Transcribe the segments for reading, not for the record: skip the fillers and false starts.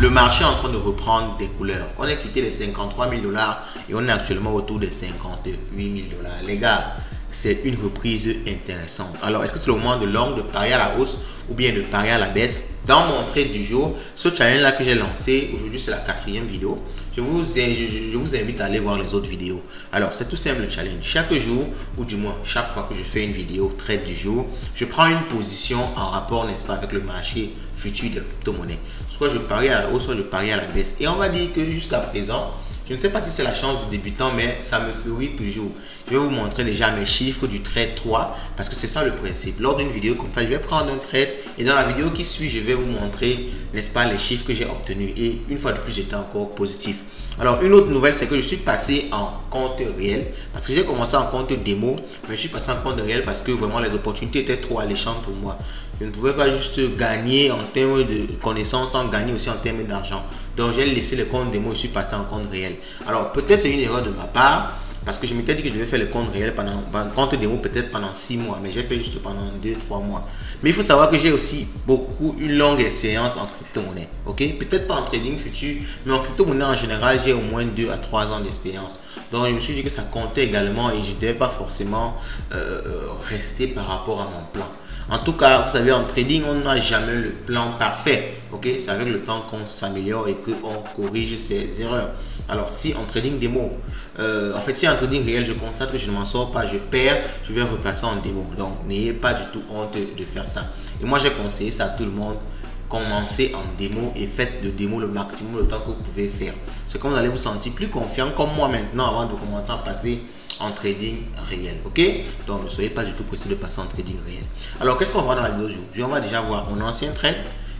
le marché est en train de reprendre des couleurs. On a quitté les 53 000 $ et on est actuellement autour des 58 000 $. Les gars, c'est une reprise intéressante. Alors, est-ce que c'est le moment de long de parier à la hausse ou bien de parier à la baisse? Dans mon trade du jour, ce challenge-là que j'ai lancé, aujourd'hui c'est la 4e vidéo. Je vous invite à aller voir les autres vidéos. Alors, c'est tout simple le challenge. Chaque jour, ou du moins chaque fois que je fais une vidéo trade du jour, je prends une position en rapport, n'est-ce pas, avec le marché futur des crypto-monnaies. Soit je parie à la hausse, soit je parie à la baisse. Et on va dire que jusqu'à présent, je ne sais pas si c'est la chance du débutant, mais ça me sourit toujours. Je vais vous montrer déjà mes chiffres du trade 3 parce que c'est ça le principe. Lors d'une vidéo comme ça, je vais prendre un trade et dans la vidéo qui suit, je vais vous montrer, n'est-ce pas, les chiffres que j'ai obtenus. Et une fois de plus, j'étais encore positif. Alors, une autre nouvelle, c'est que je suis passé en compte réel parce que j'ai commencé en compte démo, mais je suis passé en compte réel parce que vraiment les opportunités étaient trop alléchantes pour moi. Je ne pouvais pas juste gagner en termes de connaissances sans gagner aussi en termes d'argent. Donc, j'ai laissé le compte démo et je suis parti en compte réel. Alors, peut-être c'est une erreur de ma part parce que je m'étais dit que je devais faire le compte réel pendant compte démo peut-être pendant 6 mois, mais j'ai fait juste pendant 2-3 mois. Mais il faut savoir que j'ai aussi une longue expérience en crypto-monnaie. Ok, peut-être pas en trading futur, mais en crypto-monnaie en général, j'ai au moins 2 à 3 ans d'expérience. Donc, je me suis dit que ça comptait également et je ne devais pas forcément rester par rapport à mon plan. En tout cas, vous savez, en trading, on n'a jamais le plan parfait. Ok, c'est avec le temps qu'on s'améliore et qu'on corrige ses erreurs. Alors, si en trading démo, en fait, si en trading réel, je constate que je ne m'en sors pas, je perds, je vais repasser en démo. Donc, n'ayez pas du tout honte de faire ça. Et moi, j'ai conseillé ça à tout le monde. Commencez en démo et faites le démo le maximum de temps que vous pouvez faire. C'est comme vous allez vous sentir plus confiant, comme moi maintenant, avant de commencer à passer en trading réel. Ok, donc ne soyez pas du tout pressé de passer en trading réel. Alors, qu'est-ce qu'on va voir dans la vidéo d'aujourd'hui? On va déjà voir mon ancien trade.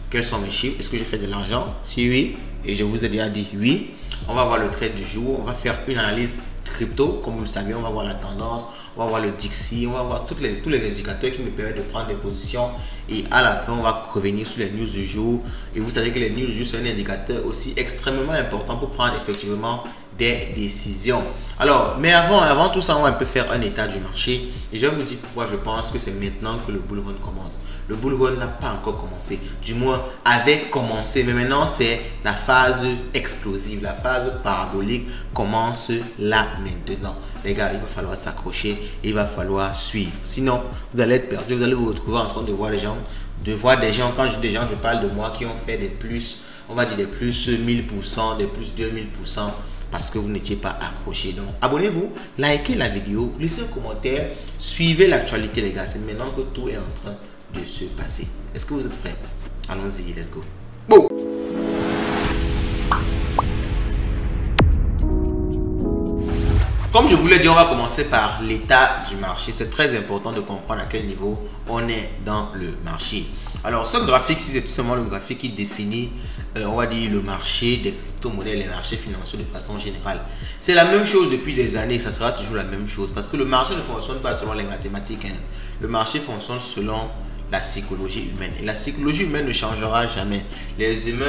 Quels sont mes chiffres? Est-ce que j'ai fait de l'argent? Si oui, et je vous ai déjà dit oui. On va voir le trade du jour. On va faire une analyse crypto. Comme vous le savez, on va voir la tendance, on va voir le Dixie, on va voir tous les indicateurs qui me permettent de prendre des positions. Et à la fin, on va revenir sur les news du jour. Et vous savez que les news du jour, c'est un indicateur aussi extrêmement important pour prendre effectivement des décisions. Alors, mais avant tout ça, on va un peu faire un état du marché. Et je vais vous dire pourquoi je pense que c'est maintenant que le bull run commence. Le bull run n'a pas encore commencé. Du moins, avait commencé. Mais maintenant, c'est la phase explosive. La phase parabolique commence là maintenant. Les gars, il va falloir s'accrocher et il va falloir suivre. Sinon, vous allez être perdu. Vous allez vous retrouver en train de voir les gens. Quand je dis des gens, je parle de moi qui ont fait des plus, on va dire des plus 1000%, des plus 2000%. Parce que vous n'étiez pas accroché. Donc, abonnez-vous, likez la vidéo, laissez un commentaire, suivez l'actualité, les gars. C'est maintenant que tout est en train de se passer. Est-ce que vous êtes prêts? Allons-y, let's go. Bon. Comme je vous l'ai dit, on va commencer par l'état du marché. C'est très important de comprendre à quel niveau on est dans le marché. Alors, ce graphique-ci, c'est tout simplement le graphique qui définit, on va dire, le marché des crypto-monnaies, les marchés financiers de façon générale. C'est la même chose depuis des années, ça sera toujours la même chose. Parce que le marché ne fonctionne pas selon les mathématiques. Hein. Le marché fonctionne selon la psychologie humaine. Et la psychologie humaine ne changera jamais. Les humains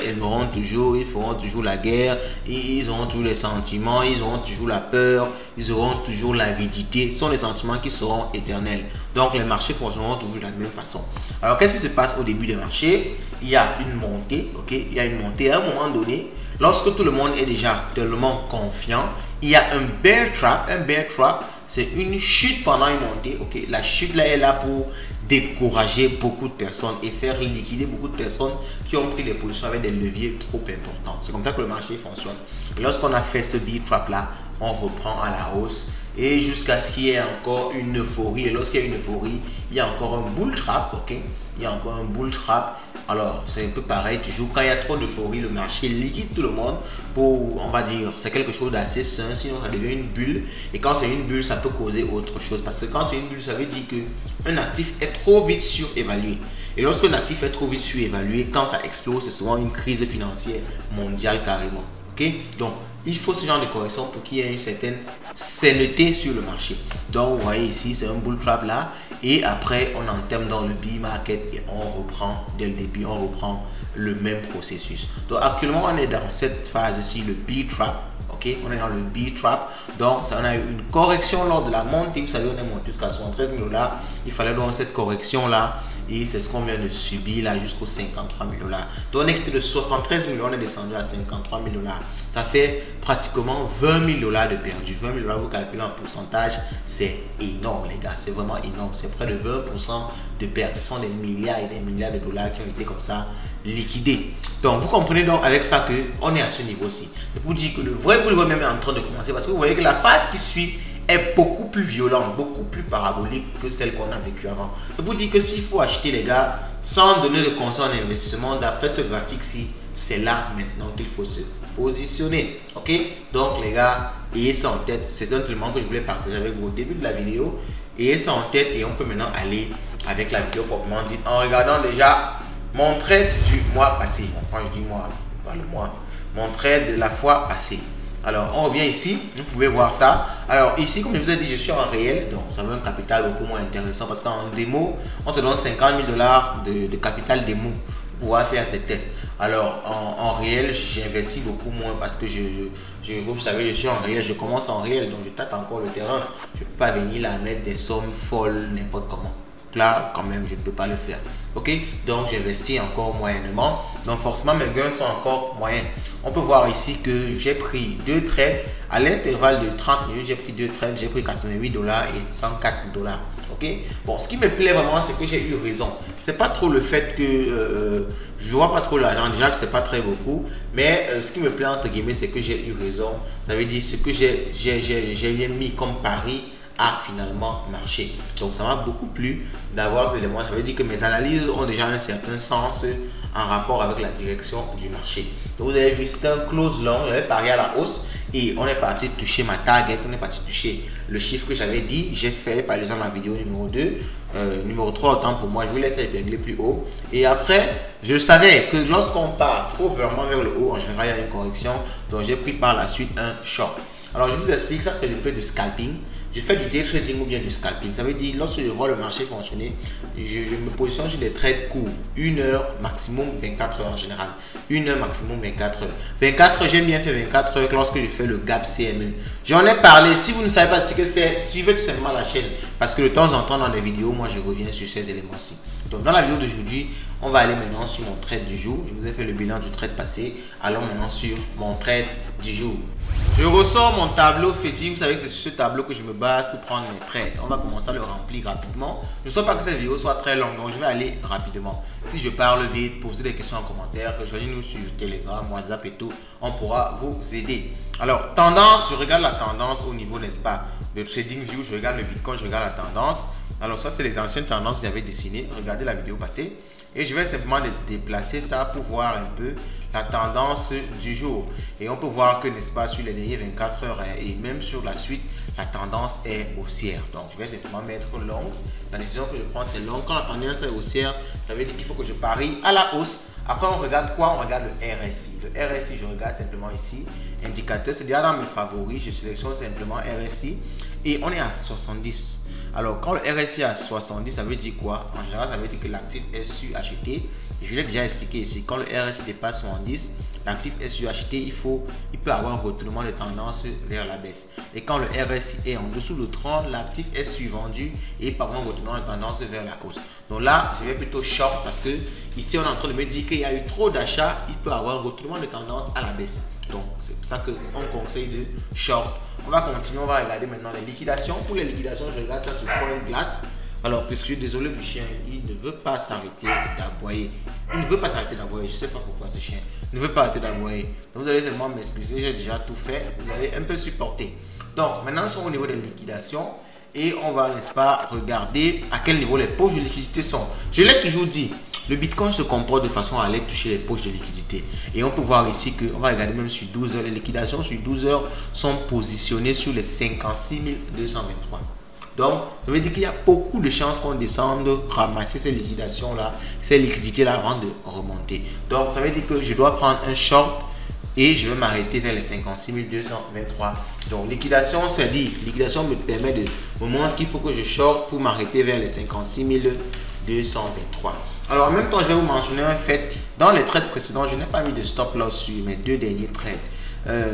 aimeront toujours, ils feront toujours la guerre, ils auront toujours les sentiments, ils auront toujours la peur, ils auront toujours l'avidité. Ce sont les sentiments qui seront éternels. Donc les marchés fonctionneront toujours de la même façon. Alors qu'est-ce qui se passe au début des marchés? Il y a une montée, ok? Il y a une montée. À un moment donné, lorsque tout le monde est déjà tellement confiant, il y a un bear trap. Un bear trap, c'est une chute pendant une montée, ok? La chute là est là pour décourager beaucoup de personnes et faire liquider beaucoup de personnes qui ont pris des positions avec des leviers trop importants. C'est comme ça que le marché fonctionne. Et lorsqu'on a fait ce bear trap là, on reprend à la hausse et jusqu'à ce qu'il y ait encore une euphorie. Et lorsqu'il y a une euphorie, il y a encore un bull trap, ok? Il y a encore un bull trap. Alors, c'est un peu pareil, toujours quand il y a trop d'euphorie, le marché liquide tout le monde pour, on va dire, c'est quelque chose d'assez sain, sinon ça devient une bulle. Et quand c'est une bulle, ça peut causer autre chose. Parce que quand c'est une bulle, ça veut dire qu'un actif est trop vite surévalué. Et lorsqu'un actif est trop vite surévalué, quand ça explose, c'est souvent une crise financière mondiale carrément. Ok? Donc, il faut ce genre de correction pour qu'il y ait une certaine saineté sur le marché. Donc, vous voyez ici, c'est un bull trap là. Et après, on entame dans le bull market et on reprend dès le début, on reprend le même processus. Donc, actuellement, on est dans cette phase-ci, le bull trap. Ok, on est dans le bull trap. Donc, ça, on a eu une correction lors de la montée. Vous savez, on est monté jusqu'à 73 000 $. Il fallait donc cette correction là. et c'est ce qu'on vient de subir là jusqu'aux 53 000 $. Donc on est quitté de 73 000 $, on est descendu à 53 000 $. Ça fait pratiquement 20 000 $ de perdu. 20 000 $, vous calculez en pourcentage, c'est énorme les gars, c'est vraiment énorme. C'est près de 20% de perte. Ce sont des milliards et des milliards de dollars qui ont été comme ça liquidés. Donc vous comprenez donc avec ça que on est à ce niveau-ci. C'est pour dire que le vrai boulot même est en train de commencer, parce que vous voyez que la phase qui suit est beaucoup plus violente, beaucoup plus parabolique que celle qu'on a vécue avant. C'est pour dire que s'il faut acheter les gars sans donner de conseil en investissement, d'après ce graphique-ci, c'est là maintenant qu'il faut se positionner. Ok, donc les gars, ayez ça en tête. C'est un élément que je voulais partager avec vous au début de la vidéo. Ayez ça en tête et on peut maintenant aller avec la vidéo proprement dite en regardant déjà mon trade du mois passé. Quand je dis moi, pas le mois, mon trade de la fois passée. Alors, on revient ici, vous pouvez voir ça. Alors, ici, comme je vous ai dit, je suis en réel, donc ça veut un capital beaucoup moins intéressant parce qu'en démo, on te donne 50 000 $ de capital démo pour pouvoir faire tes tests. Alors, en réel, j'investis beaucoup moins parce que vous savez, je suis en réel, je commence en réel, donc je tâte encore le terrain. Je ne peux pas venir là mettre des sommes folles n'importe comment. Là, quand même, je ne peux pas le faire. Ok, donc j'investis encore moyennement. Donc forcément, mes gains sont encore moyens. On peut voir ici que j'ai pris 2 trades à l'intervalle de 30 minutes. J'ai pris 2 trades, j'ai pris 88 $ et 104 $. Ok, bon, ce qui me plaît vraiment, c'est que j'ai eu raison. C'est pas trop le fait que je vois pas trop l'argent, déjà que c'est pas très beaucoup, mais ce qui me plaît entre guillemets, c'est que j'ai eu raison. Ça veut dire ce que j'ai mis comme pari a finalement marché. Donc ça m'a beaucoup plu d'avoir ces éléments. Ça veut dire que mes analyses ont déjà un certain sens en rapport avec la direction du marché. Donc vous avez vu, c'était un close long, j'avais parié à la hausse et on est parti toucher ma target, on est parti toucher le chiffre que j'avais dit. J'ai fait par exemple la vidéo numéro 2, numéro 3 autant pour moi, je vous laisse épingler plus haut. Et après, je savais que lorsqu'on part trop vraiment vers le haut, en général il y a une correction. Donc j'ai pris par la suite un short. Alors je vous explique, ça c'est un peu de scalping. Je fais du day trading ou bien du scalping. Ça veut dire lorsque je vois le marché fonctionner, je me positionne sur des trades courts. 1 heure, maximum 24 heures en général. 1 heure, maximum 24 heures. 24 heures, j'aime bien faire 24 heures lorsque je fais le gap CME. J'en ai parlé. Si vous ne savez pas ce que c'est, suivez tout simplement la chaîne. Parce que de temps en temps dans les vidéos, moi je reviens sur ces éléments-ci. Donc dans la vidéo d'aujourd'hui, on va aller maintenant sur mon trade du jour. Je vous ai fait le bilan du trade passé. Allons maintenant sur mon trade du jour. Je ressors mon tableau FEDI. Vous savez que c'est sur ce tableau que je me base pour prendre mes trades. On va commencer à le remplir rapidement. Je ne souhaite pas que cette vidéo soit très longue, donc je vais aller rapidement. Si je parle vite, posez des questions en commentaire, rejoignez-nous sur Telegram, WhatsApp et tout. On pourra vous aider. Alors, tendance, je regarde la tendance au niveau, n'est-ce pas, de TradingView. Je regarde le Bitcoin, je regarde la tendance. Alors ça, c'est les anciennes tendances que j'avais dessinées. Regardez la vidéo passée. Et je vais simplement déplacer ça pour voir un peu la tendance du jour. Et on peut voir que, n'est-ce pas, sur les dernières 24 heures et même sur la suite, la tendance est haussière. Donc, je vais simplement mettre long. La décision que je prends, c'est long. Quand la tendance est haussière, ça veut dire qu'il faut que je parie à la hausse. Après, on regarde quoi? On regarde le RSI. Le RSI, je regarde simplement ici. Indicateur, c'est déjà dans mes favoris. Je sélectionne simplement RSI. Et on est à 70. Alors, quand le RSI est à 70, ça veut dire quoi? En général, ça veut dire que l'actif est suracheté. Je l'ai déjà expliqué ici. Quand le RSI dépasse 70, l'actif est suracheté. Il peut avoir un retournement de tendance vers la baisse. Et quand le RSI est en dessous de 30, l'actif est survendu et il peut avoir un retournement de tendance vers la hausse. Donc là, je vais plutôt short parce que ici, on est en train de me dire qu'il y a eu trop d'achats. Il peut avoir un retournement de tendance à la baisse. Donc, c'est pour ça qu'on conseille de short. On va continuer, on va regarder maintenant les liquidations. Pour les liquidations, je regarde ça sur CoinGlass. Alors, je suis désolé du chien, il ne veut pas s'arrêter d'aboyer. Il ne veut pas s'arrêter d'aboyer, je ne sais pas pourquoi ce chien ne veut pas arrêter d'aboyer. Donc, vous allez seulement m'excuser, j'ai déjà tout fait. Vous allez un peu supporter. Donc, maintenant, nous sommes au niveau des liquidations. Et on va, n'est-ce pas, regarder à quel niveau les poches de liquidité sont. Je l'ai toujours dit. Le Bitcoin se comporte de façon à aller toucher les poches de liquidité. Et on peut voir ici qu'on va regarder même sur 12 heures. Les liquidations sur 12 heures sont positionnées sur les 56 223. Donc, ça veut dire qu'il y a beaucoup de chances qu'on descende ramasser ces liquidations-là, ces liquidités-là avant de remonter. Donc, ça veut dire que je dois prendre un short et je vais m'arrêter vers les 56 223. Donc, liquidation, c'est dit. Liquidation me permet de me montrer qu'il faut que je short pour m'arrêter vers les 56 223. Alors, en même temps, je vais vous mentionner un fait. Dans les trades précédents, je n'ai pas mis de stop loss sur mes 2 derniers trades.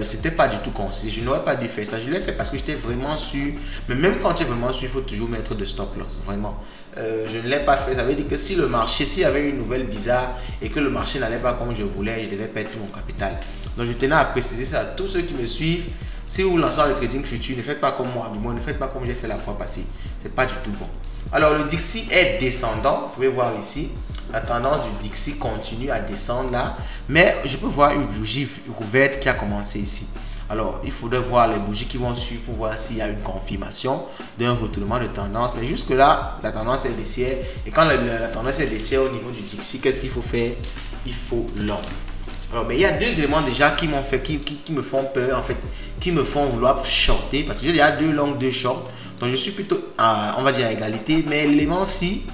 c'était pas du tout conseillé. Je n'aurais pas dû faire ça. Je l'ai fait parce que j'étais vraiment sûr. Mais même quand tu es vraiment sûr, il faut toujours mettre de stop loss. Vraiment. Je ne l'ai pas fait. Ça veut dire que si le marché, s'il y avait une nouvelle bizarre et que le marché n'allait pas comme je voulais, je devais perdre tout mon capital. Donc je tenais à préciser ça à tous ceux qui me suivent. Si vous lancez dans le trading futur, ne faites pas comme moi. Du moins, ne faites pas comme j'ai fait la fois passée. C'est pas du tout bon. Alors le Dixie est descendant. Vous pouvez voir ici. La tendance du Dixie continue à descendre là. Mais je peux voir une bougie ouverte qui a commencé ici. Alors, il faudrait voir les bougies qui vont suivre pour voir s'il y a une confirmation d'un retournement de tendance. Mais jusque là, la tendance est baissière. Et quand la tendance est baissière au niveau du Dixie, qu'est-ce qu'il faut faire? Il faut long. Alors, mais il y a deux éléments déjà qui m'ont fait, qui me font peur en fait, qui me font vouloir shorter. Parce que j'ai déjà deux longs, deux shorts. Donc, je suis plutôt, on va dire, à égalité. Mais l'élément ci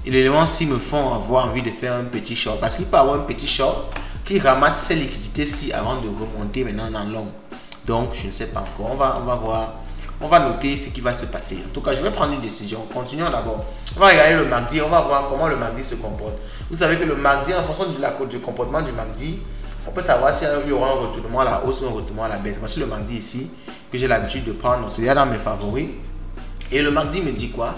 me font avoir envie de faire un petit short. Parce qu'il peut avoir un petit short qui ramasse ces liquidités-ci avant de remonter maintenant dans long. Donc, je ne sais pas encore. On va voir. On va noter ce qui va se passer. En tout cas, je vais prendre une décision. Continuons d'abord. On va regarder le MACD. On va voir comment le MACD se comporte. Vous savez que le MACD, en fonction du comportement du MACD, on peut savoir s'il y aura un retournement à la hausse ou un retournement à la baisse. Voici le MACD ici, que j'ai l'habitude de prendre. C'est dans mes favoris. Et le MACD me dit quoi?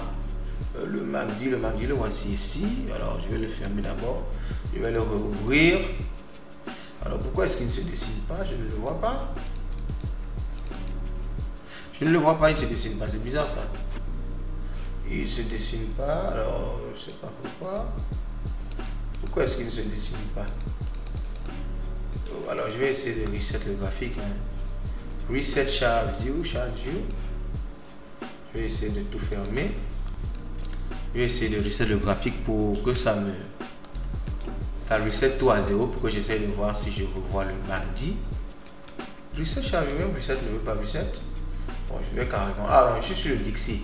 Le MACD, le voici ici. Alors, je vais le fermer d'abord. Je vais le rouvrir. Alors, pourquoi est-ce qu'il ne se dessine pas? Je ne le vois pas. Je ne le vois pas, il ne se dessine pas. C'est bizarre ça. Il ne se dessine pas. Alors, je ne sais pas pourquoi. Pourquoi est-ce qu'il ne se dessine pas? Alors, je vais essayer de reset le graphique. Reset chart view. Je vais essayer de tout fermer. Je vais essayer de reset le graphique pour que ça reset tout à 0 pour que j'essaie de voir si je revois le MACD. Reset chart view, même reset ne veut pas reset. Bon, je vais carrément. Ah non, je suis sur le Dixie.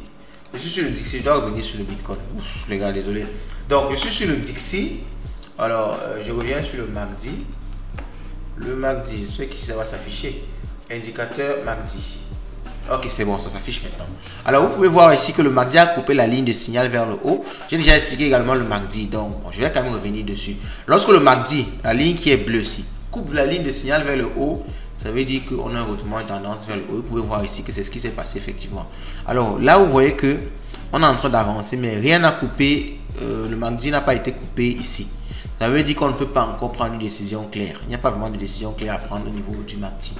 Je dois revenir sur le Bitcoin. Ouf, les gars, désolé. Donc, je suis sur le Dixie. Alors, je reviens sur le MACD. Le MACD, j'espère que ça va s'afficher. Indicateur MACD. Ok, c'est bon, ça s'affiche maintenant. Alors, vous pouvez voir ici que le MACD a coupé la ligne de signal vers le haut. J'ai déjà expliqué également le MACD. Donc, bon, je vais quand même revenir dessus. Lorsque le MACD, la ligne qui est bleue ici, coupe la ligne de signal vers le haut, ça veut dire qu'on a un retournement de tendance vers le haut. Vous pouvez voir ici que c'est ce qui s'est passé effectivement. Alors là, vous voyez que on est en train d'avancer, mais rien n'a coupé. Le MACD n'a pas été coupé ici. Ça veut dire qu'on ne peut pas encore prendre une décision claire. Il n'y a pas vraiment de décision claire à prendre au niveau du MACD.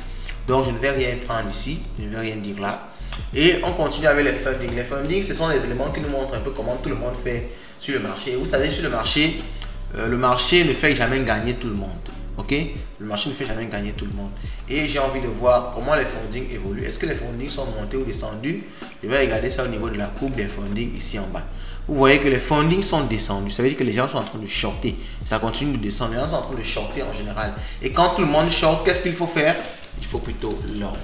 Donc, je ne vais rien prendre ici. Je ne vais rien dire là. Et on continue avec les fundings. Les fundings, ce sont les éléments qui nous montrent un peu comment tout le monde fait sur le marché. Vous savez, sur le marché ne fait jamais gagner tout le monde. Ok, le marché ne fait jamais gagner tout le monde. Et j'ai envie de voir comment les fundings évoluent. Est-ce que les fundings sont montés ou descendus? Je vais regarder ça au niveau de la courbe des fundings ici en bas. Vous voyez que les fundings sont descendus. Ça veut dire que les gens sont en train de shorter. Ça continue de descendre. Les gens sont en train de shorter en général. Et quand tout le monde short, qu'est-ce qu'il faut faire? Il faut plutôt long.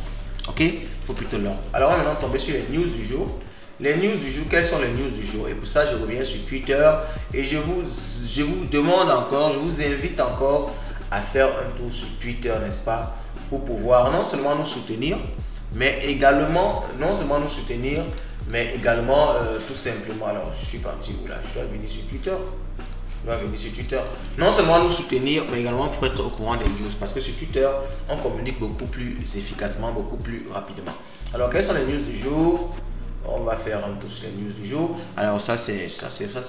Ok, il faut plutôt long. Alors on va maintenant tomber sur les news du jour. Les news du jour, quelles sont les news du jour? Et pour ça, je reviens sur Twitter et je vous demande encore, je vous invite encore à faire un tour sur Twitter, n'est-ce pas, pour pouvoir non seulement nous soutenir, mais également, tout simplement, alors je suis parti où là, je dois venir sur Twitter. Non seulement nous soutenir, mais également pour être au courant des news, parce que sur Twitter, on communique beaucoup plus efficacement, beaucoup plus rapidement. Alors, quelles sont les news du jour? On va faire un tour sur les news du jour. Alors ça c'est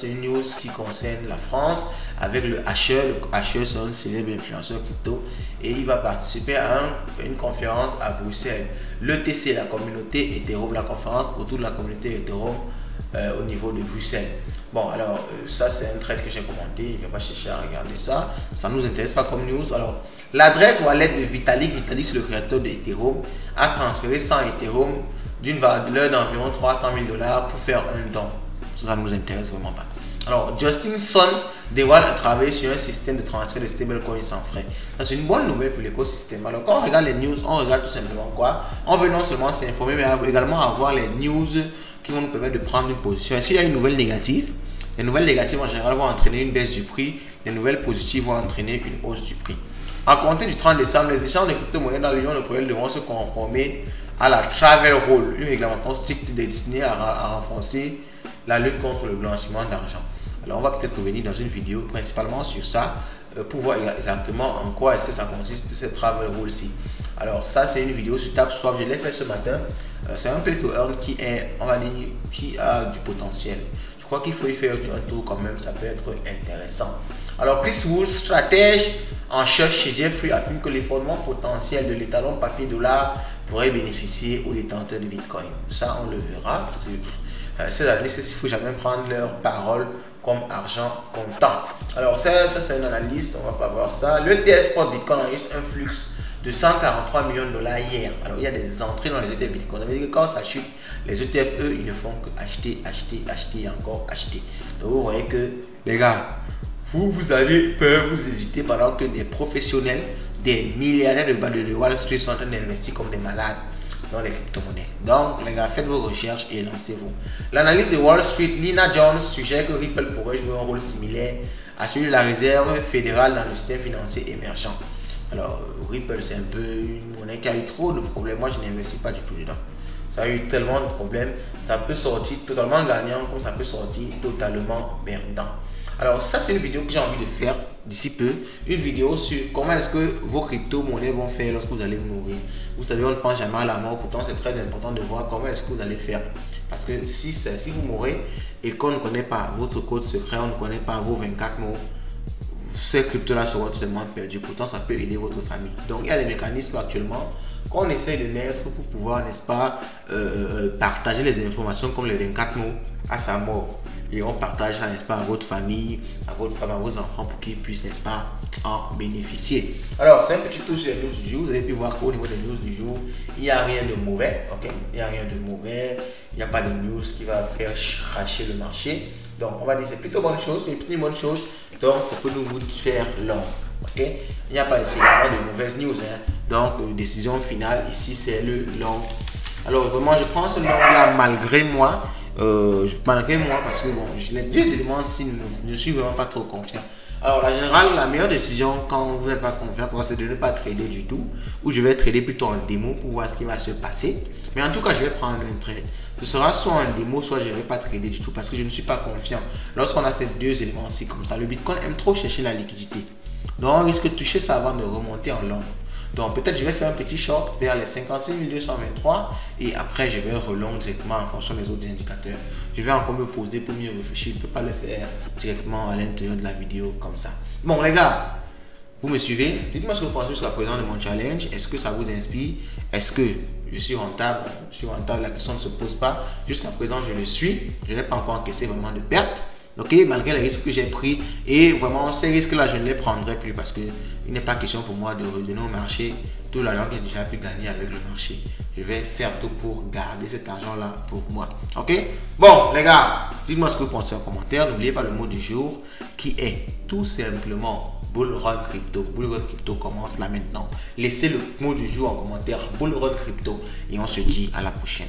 une news qui concerne la France avec le Asher. Le Asher, c'est un célèbre influenceur crypto et il va participer à une conférence à Bruxelles. L'ETC, la communauté Ethereum, la conférence autour de la communauté Ethereum au niveau de Bruxelles. Bon, alors ça c'est un trade que j'ai commenté. Il ne va pas chercher à regarder ça. Ça ne nous intéresse pas comme news. Alors l'adresse wallet de Vitalik, c'est le créateur de Ethereum, a transféré 100 Ethereum d'une valeur d'environ 300 000 $ pour faire un don. Ça ne nous intéresse vraiment pas. Alors, Justin Sun dévoile à travailler sur un système de transfert de stablecoins sans frais. Ça, c'est une bonne nouvelle pour l'écosystème. Alors, quand on regarde les news, on regarde tout simplement quoi? On veut non seulement s'informer, mais également avoir les news qui vont nous permettre de prendre une position. Est-ce qu'il y a une nouvelle négative? Les nouvelles négatives, en général, vont entraîner une baisse du prix. Les nouvelles positives vont entraîner une hausse du prix. À compter du 30 décembre, les échanges de crypto-monnaies dans l'Union européenne devront se conformer à la Travel Rule, une réglementation stricte destinée à renforcer la lutte contre le blanchiment d'argent. Alors on va peut-être revenir dans une vidéo principalement sur ça pour voir exactement en quoi est-ce que ça consiste cette Travel Rule-ci. Alors ça c'est une vidéo sur TapSwap, je l'ai fait ce matin. C'est un play to earn qui est, on va dire, qui a du potentiel. Je crois qu'il faut y faire un tour quand même, ça peut être intéressant. Alors Chris Wood, stratège en chef chez Jeffrey, affirme que les fondements potentiels de l'étalon papier dollar pourraient bénéficier aux détenteurs de Bitcoin. Ça on le verra parce que ces analystes, il ne faut jamais prendre leur parole comme argent comptant. Alors ça c'est une analyste, on va pas voir ça. Le TS Spot Bitcoin enregistre un flux de 143 millions de dollars hier. Alors il y a des entrées dans les ETF Bitcoin. Ça veut dire que quand ça chute, les ETF eux ils ne font que acheter, acheter, acheter et encore acheter. Donc vous voyez que les gars, vous avez peur, vous hésitez pendant que des professionnels, des milliardaires de Wall Street sont en train d'investir comme des malades dans les crypto-monnaies. Donc les gars, faites vos recherches et lancez-vous. L'analyse de Wall Street, Lina Jones suggère que Ripple pourrait jouer un rôle similaire à celui de la réserve fédérale dans le système financier émergent. Alors Ripple c'est un peu une monnaie qui a eu trop de problèmes. Moi je n'investis pas du tout dedans. Ça a eu tellement de problèmes. Ça peut sortir totalement gagnant comme ça peut sortir totalement perdant. Alors ça c'est une vidéo que j'ai envie de faire d'ici peu. Une vidéo sur comment est-ce que vos crypto-monnaies vont faire lorsque vous allez mourir. Vous savez, on ne pense jamais à la mort. Pourtant c'est très important de voir comment est-ce que vous allez faire. Parce que si vous mourrez et qu'on ne connaît pas votre code secret, on ne connaît pas vos 24 mots, ces cryptos-là seront totalement perdus. Pourtant, ça peut aider votre famille. Donc, il y a des mécanismes actuellement qu'on essaie de mettre pour pouvoir, n'est-ce pas, partager les informations comme les 24 mots à sa mort. Et on partage ça, n'est-ce pas, à votre famille, à votre femme, à vos enfants pour qu'ils puissent, n'est-ce pas, en bénéficier. Alors, c'est un petit tour sur les news du jour. Vous avez pu voir qu'au niveau des news du jour, il n'y a rien de mauvais. Ok, il n'y a rien de mauvais. Il n'y a pas de news qui va faire cracher le marché. Donc, on va dire que c'est plutôt bonne chose, c'est une petite bonne chose. Donc, ça peut nous faire long. Ok, il n'y a pas ici de mauvaises news. Hein. Donc, décision finale ici, c'est le long. Alors, vraiment, je prends ce long là malgré moi. Parce que bon, les deux éléments-ci ne suis vraiment pas trop confiant. Alors, la générale, la meilleure décision quand vous n'êtes pas confiant, c'est de ne pas trader du tout. Ou je vais trader plutôt en démo pour voir ce qui va se passer. Mais en tout cas, je vais prendre un trade. Ce sera soit en démo, soit je ne vais pas trader du tout parce que je ne suis pas confiant. Lorsqu'on a ces deux éléments-ci comme ça, le Bitcoin aime trop chercher la liquidité. Donc, on risque de toucher ça avant de remonter en long. Donc, peut-être je vais faire un petit short vers les 56 223 et après, je vais relong directement en fonction des autres indicateurs. Je vais encore me poser pour mieux réfléchir. Je ne peux pas le faire directement à l'intérieur de la vidéo comme ça. Bon, les gars, vous me suivez? Dites-moi ce que vous pensez jusqu'à présent de mon challenge. Est-ce que ça vous inspire? Est-ce que je suis rentable? Je suis rentable, la question ne se pose pas. Jusqu'à présent, je le suis. Je n'ai pas encore encaissé vraiment de pertes. Ok, malgré les risques que j'ai pris. Et vraiment, ces risques-là, je ne les prendrai plus parce qu'il n'est pas question pour moi de redonner au marché tout l'argent que j'ai déjà pu gagner avec le marché. Je vais faire tout pour garder cet argent-là pour moi. Ok? Bon, les gars, dites-moi ce que vous pensez en commentaire. N'oubliez pas le mot du jour qui est tout simplement Bull Run Crypto. Bull Run Crypto commence là maintenant. Laissez le mot du jour en commentaire Bull Run Crypto et on se dit à la prochaine.